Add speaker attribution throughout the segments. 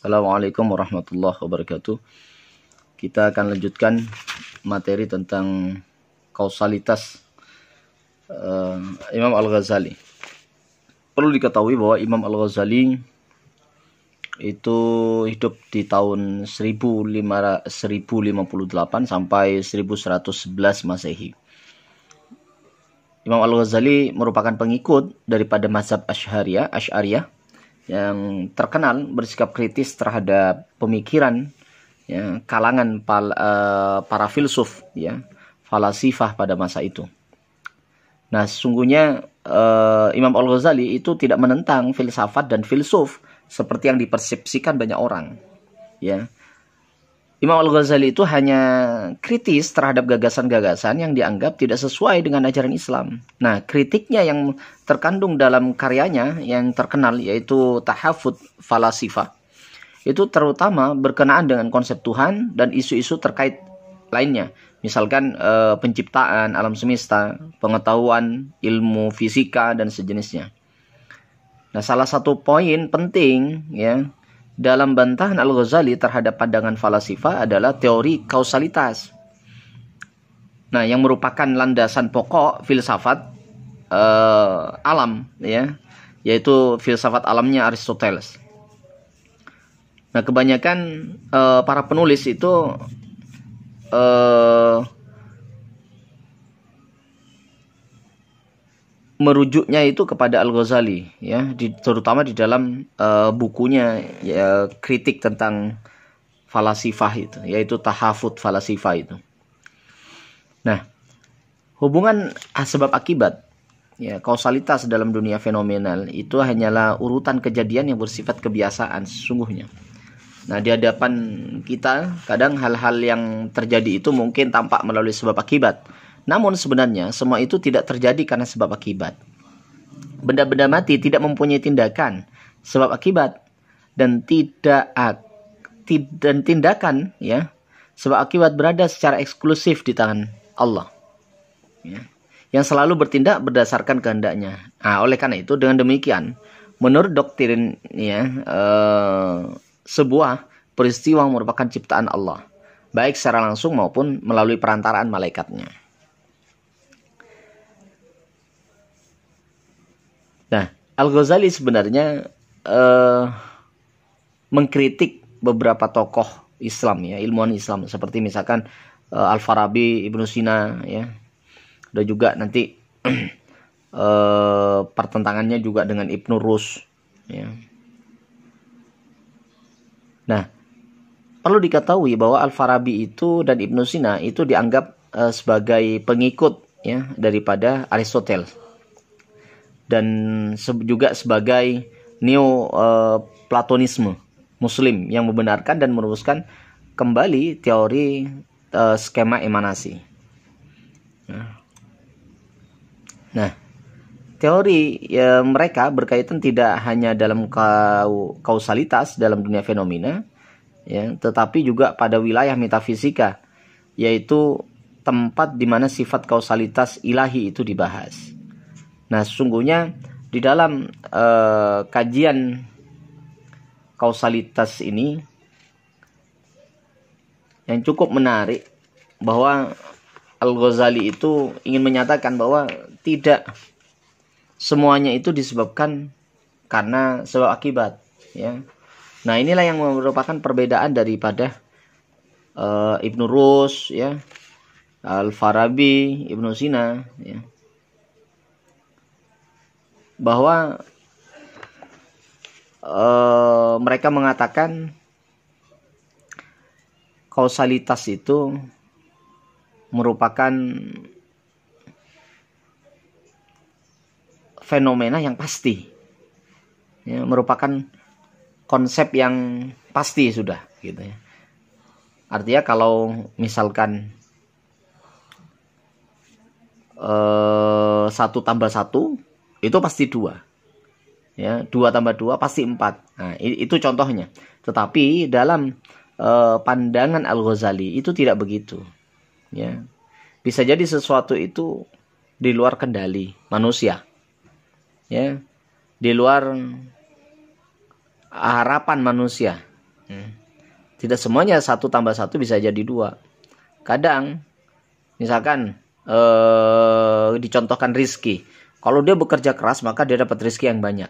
Speaker 1: Assalamualaikum warahmatullahi wabarakatuh. Kita akan lanjutkan materi tentang kausalitas Imam Al-Ghazali. Perlu diketahui bahwa Imam Al-Ghazali itu hidup di tahun 1058 sampai 1111 Masehi. Imam Al-Ghazali merupakan pengikut daripada mazhab Asy'ariyah yang terkenal bersikap kritis terhadap pemikiran kalangan para filsuf, falasifah pada masa itu. Nah, sesungguhnya Imam Al-Ghazali itu tidak menentang filsafat dan filsuf seperti yang dipersepsikan banyak orang. Imam Al-Ghazali itu hanya kritis terhadap gagasan-gagasan yang dianggap tidak sesuai dengan ajaran Islam. Nah, kritiknya yang terkandung dalam karyanya yang terkenal yaitu Tahafut Falasifah itu terutama berkenaan dengan konsep Tuhan dan isu-isu terkait lainnya. Misalkan penciptaan alam semesta, pengetahuan, ilmu fisika dan sejenisnya. Nah, salah satu poin penting dalam bantahan Al-Ghazali terhadap pandangan falasifah adalah teori kausalitas. Nah, yang merupakan landasan pokok filsafat alam, yaitu filsafat alamnya Aristoteles. Nah, kebanyakan para penulis itu merujuknya itu kepada Al-Ghazali, terutama di dalam bukunya kritik tentang falasifah itu, yaitu Tahafut Falasifah itu. Nah, hubungan sebab akibat, kausalitas dalam dunia fenomenal itu hanyalah urutan kejadian yang bersifat kebiasaan sesungguhnya. Nah, di hadapan kita kadang hal-hal yang terjadi itu mungkin tampak melalui sebab akibat. Namun sebenarnya semua itu tidak terjadi karena sebab akibat. Benda-benda mati tidak mempunyai tindakan sebab akibat dan tindakan sebab akibat berada secara eksklusif di tangan Allah. Yang selalu bertindak berdasarkan kehendaknya. Nah, oleh karena itu dengan demikian menurut doktrin sebuah peristiwa merupakan ciptaan Allah, baik secara langsung maupun melalui perantaraan malaikatnya. Nah, Al-Ghazali sebenarnya mengkritik beberapa tokoh Islam, ilmuwan Islam, seperti misalkan Al-Farabi, Ibnu Sina, dan juga nanti pertentangannya juga dengan Ibnu Rus. Nah, perlu diketahui bahwa Al-Farabi itu dan Ibnu Sina itu dianggap sebagai pengikut daripada Aristoteles. Dan juga sebagai neo-platonisme muslim yang membenarkan dan merumuskan kembali teori skema emanasi. Nah, teori mereka berkaitan tidak hanya dalam kausalitas dalam dunia fenomena, tetapi juga pada wilayah metafisika, yaitu tempat di mana sifat kausalitas ilahi itu dibahas. Nah, sesungguhnya di dalam kajian kausalitas ini yang cukup menarik bahwa Al-Ghazali itu ingin menyatakan bahwa tidak semuanya itu disebabkan karena sebab akibat. Nah, inilah yang merupakan perbedaan daripada Ibnu Rus, Al-Farabi, Ibnu Sina, bahwa mereka mengatakan kausalitas itu merupakan fenomena yang pasti, merupakan konsep yang pasti sudah, Artinya kalau misalkan 1 tambah 1 itu pasti 2. 2 tambah 2 pasti 4. Nah, itu contohnya. Tetapi dalam pandangan Al-Ghazali itu tidak begitu. Bisa jadi sesuatu itu di luar kendali manusia. Di luar harapan manusia. Tidak semuanya 1+1 bisa jadi 2. Kadang misalkan dicontohkan rizki. Kalau dia bekerja keras maka dia dapat rizki yang banyak.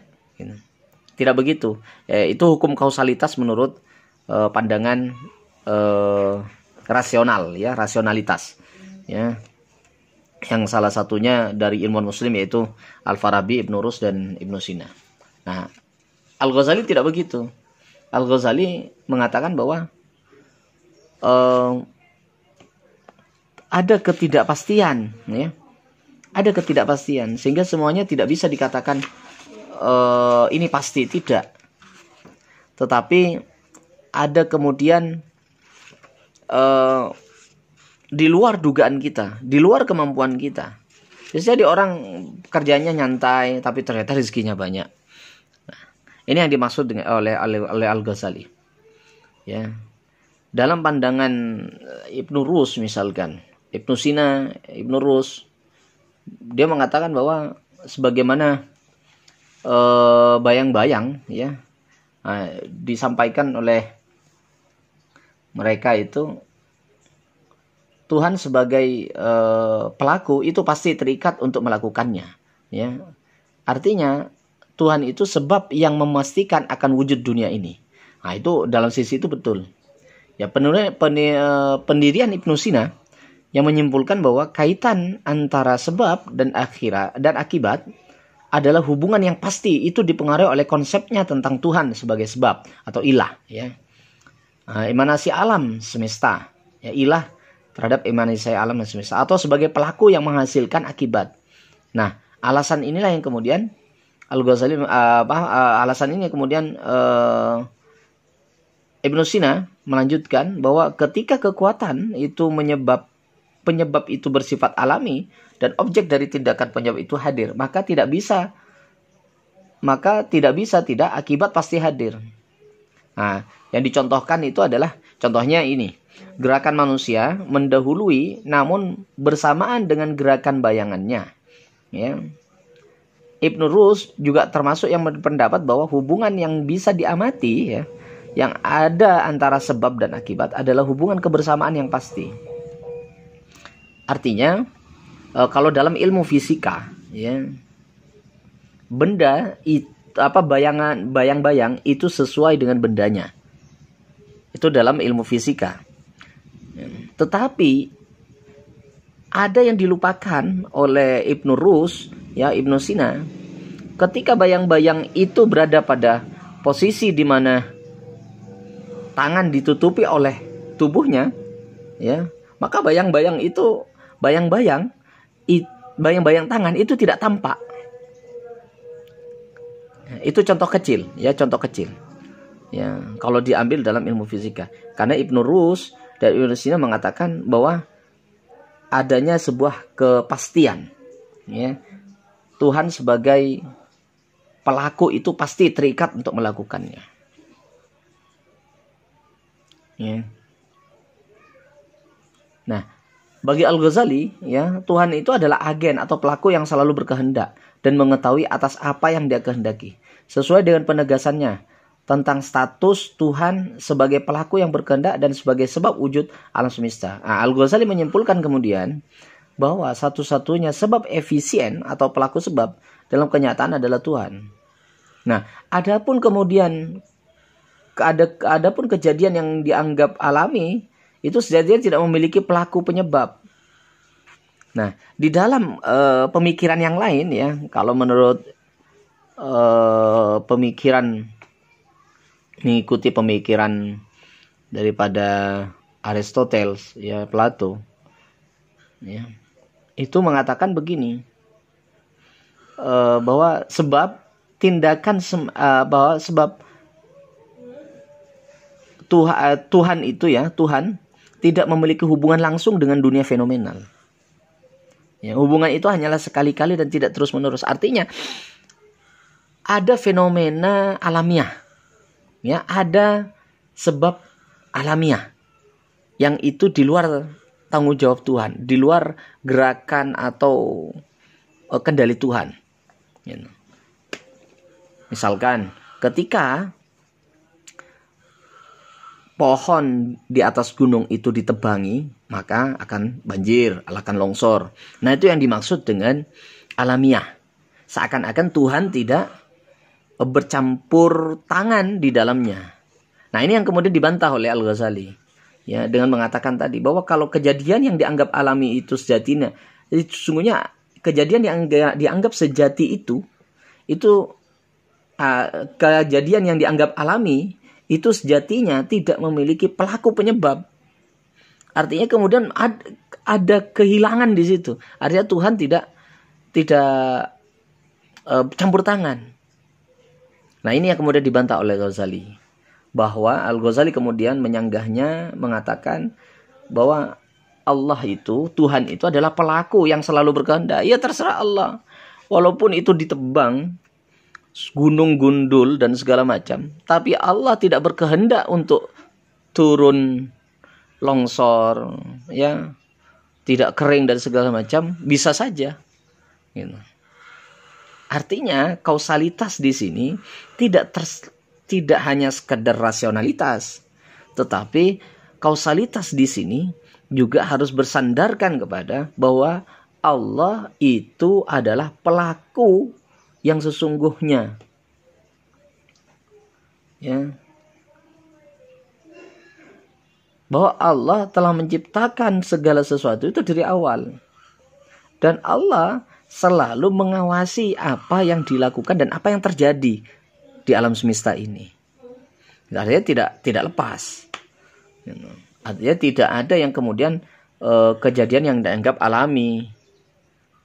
Speaker 1: Tidak begitu. Itu hukum kausalitas menurut pandangan rasional, ya, rasionalitas, ya. Yang salah satunya dari ilmuwan muslim yaitu Al-Farabi, Ibnu Rus dan Ibnu Sina. Nah, Al-Ghazali tidak begitu. Al-Ghazali mengatakan bahwa ada ketidakpastian, ya. Ada ketidakpastian sehingga semuanya tidak bisa dikatakan ini pasti, tidak. Tetapi ada kemudian di luar dugaan kita, di luar kemampuan kita. Jadi orang kerjanya nyantai tapi ternyata rezekinya banyak. Nah, ini yang dimaksud oleh Al-Ghazali. Ya. Dalam pandangan Ibnu Rus misalkan, Ibnu Sina, Ibnu Rus, dia mengatakan bahwa sebagaimana bayang-bayang, ya, disampaikan oleh mereka itu, Tuhan sebagai pelaku itu pasti terikat untuk melakukannya, ya. Artinya Tuhan itu sebab yang memastikan akan wujud dunia ini. Nah, itu dalam sisi itu betul. Ya, pendirian Ibnu Sina yang menyimpulkan bahwa kaitan antara sebab dan akibat adalah hubungan yang pasti, itu dipengaruhi oleh konsepnya tentang Tuhan sebagai sebab atau ilah, ya. Emanasi alam semesta, ya, ilah terhadap emanasi alam dan semesta, atau sebagai pelaku yang menghasilkan akibat. Nah, alasan inilah yang kemudian Al-Ghazali alasan ini kemudian Ibnu Sina melanjutkan bahwa ketika kekuatan itu penyebab itu bersifat alami dan objek dari tindakan penyebab itu hadir, maka tidak bisa tidak akibat pasti hadir. Nah, yang dicontohkan itu adalah contohnya ini. Gerakan manusia mendahului namun bersamaan dengan gerakan bayangannya. Ya. Ibnu Rus juga termasuk yang berpendapat bahwa hubungan yang bisa diamati, ya, yang ada antara sebab dan akibat adalah hubungan kebersamaan yang pasti. Artinya, kalau dalam ilmu fisika, ya, benda bayang-bayang itu sesuai dengan bendanya. Itu dalam ilmu fisika. Tetapi ada yang dilupakan oleh Ibnu Rus, ya, Ibnu Sina, ketika bayang-bayang itu berada pada posisi di mana tangan ditutupi oleh tubuhnya, ya, maka bayang-bayang tangan itu tidak tampak. Itu contoh kecil, ya, contoh kecil. Ya, kalau diambil dalam ilmu fisika. Karena Ibnu Rus dan Ibnu Sina mengatakan bahwa adanya sebuah kepastian, ya. Tuhan sebagai pelaku itu pasti terikat untuk melakukannya. Ya. Nah, bagi Al-Ghazali, ya, Tuhan itu adalah agen atau pelaku yang selalu berkehendak dan mengetahui atas apa yang dia kehendaki, sesuai dengan penegasannya tentang status Tuhan sebagai pelaku yang berkehendak dan sebagai sebab wujud alam semesta. Nah, Al-Ghazali menyimpulkan kemudian bahwa satu-satunya sebab efisien atau pelaku sebab dalam kenyataan adalah Tuhan. Nah, adapun kejadian yang dianggap alami itu sejatinya tidak memiliki pelaku penyebab. Nah, di dalam pemikiran yang lain, ya, kalau menurut mengikuti pemikiran daripada Aristoteles, ya, Plato, ya, itu mengatakan begini, bahwa sebab Tuhan itu, ya, Tuhan tidak memiliki hubungan langsung dengan dunia fenomenal. Ya, hubungan itu hanyalah sekali-kali dan tidak terus-menerus. Artinya ada fenomena alamiah, ya, ada sebab alamiah yang itu di luar tanggung jawab Tuhan, di luar gerakan atau kendali Tuhan. Ya. Misalkan ketika pohon di atas gunung itu ditebangi, maka akan banjir, akan longsor. Nah, itu yang dimaksud dengan alamiah. Seakan-akan Tuhan tidak bercampur tangan di dalamnya. Nah, ini yang kemudian dibantah oleh Al-Ghazali. Ya, dengan mengatakan tadi bahwa kalau kejadian yang dianggap alami itu sejatinya, itu sesungguhnya kejadian yang dianggap sejati itu kejadian yang dianggap alami itu sejatinya tidak memiliki pelaku penyebab. Artinya kemudian ada kehilangan di situ. Artinya Tuhan tidak campur tangan. Nah, ini yang kemudian dibantah oleh Ghazali. Bahwa Al-Ghazali kemudian menyanggahnya, mengatakan bahwa Allah itu, Tuhan itu adalah pelaku yang selalu berkehendak. Ya terserah Allah. Walaupun itu ditebang, gunung gundul dan segala macam, tapi Allah tidak berkehendak untuk turun longsor, ya, tidak kering dan segala macam, bisa saja. Gitu. Artinya kausalitas di sini tidak hanya sekedar rasionalitas, tetapi kausalitas di sini juga harus bersandarkan kepada bahwa Allah itu adalah pelaku yang sesungguhnya. Ya. Bahwa Allah telah menciptakan segala sesuatu itu dari awal. Dan Allah selalu mengawasi apa yang dilakukan dan apa yang terjadi di alam semesta ini. Artinya tidak lepas. Artinya tidak ada yang kemudian kejadian yang dianggap alami.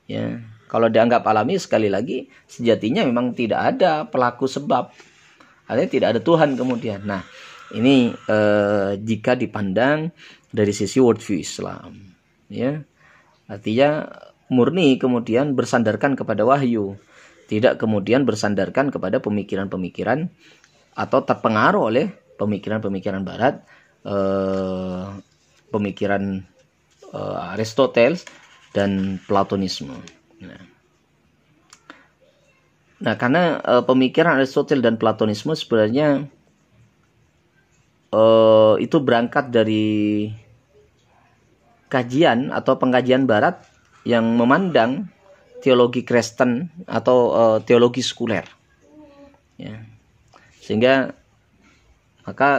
Speaker 1: Ya. Kalau dianggap alami, sekali lagi sejatinya memang tidak ada pelaku sebab. Artinya tidak ada Tuhan kemudian. Nah, ini jika dipandang dari sisi worldview Islam, ya, artinya murni kemudian bersandarkan kepada wahyu, tidak kemudian bersandarkan kepada pemikiran-pemikiran atau terpengaruh oleh pemikiran-pemikiran Barat, pemikiran Aristoteles dan Platonisme. Nah, karena pemikiran Aristoteles dan Platonisme sebenarnya itu berangkat dari kajian atau pengkajian Barat yang memandang teologi Kristen atau teologi sekuler, ya. Sehingga maka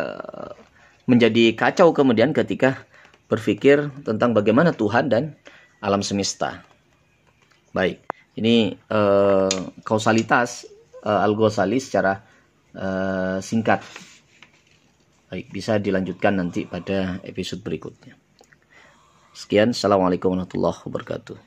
Speaker 1: menjadi kacau kemudian ketika berpikir tentang bagaimana Tuhan dan alam semesta. Baik, ini kausalitas Al-Ghazali secara singkat. Baik, bisa dilanjutkan nanti pada episode berikutnya. Sekian, assalamualaikum warahmatullahi wabarakatuh.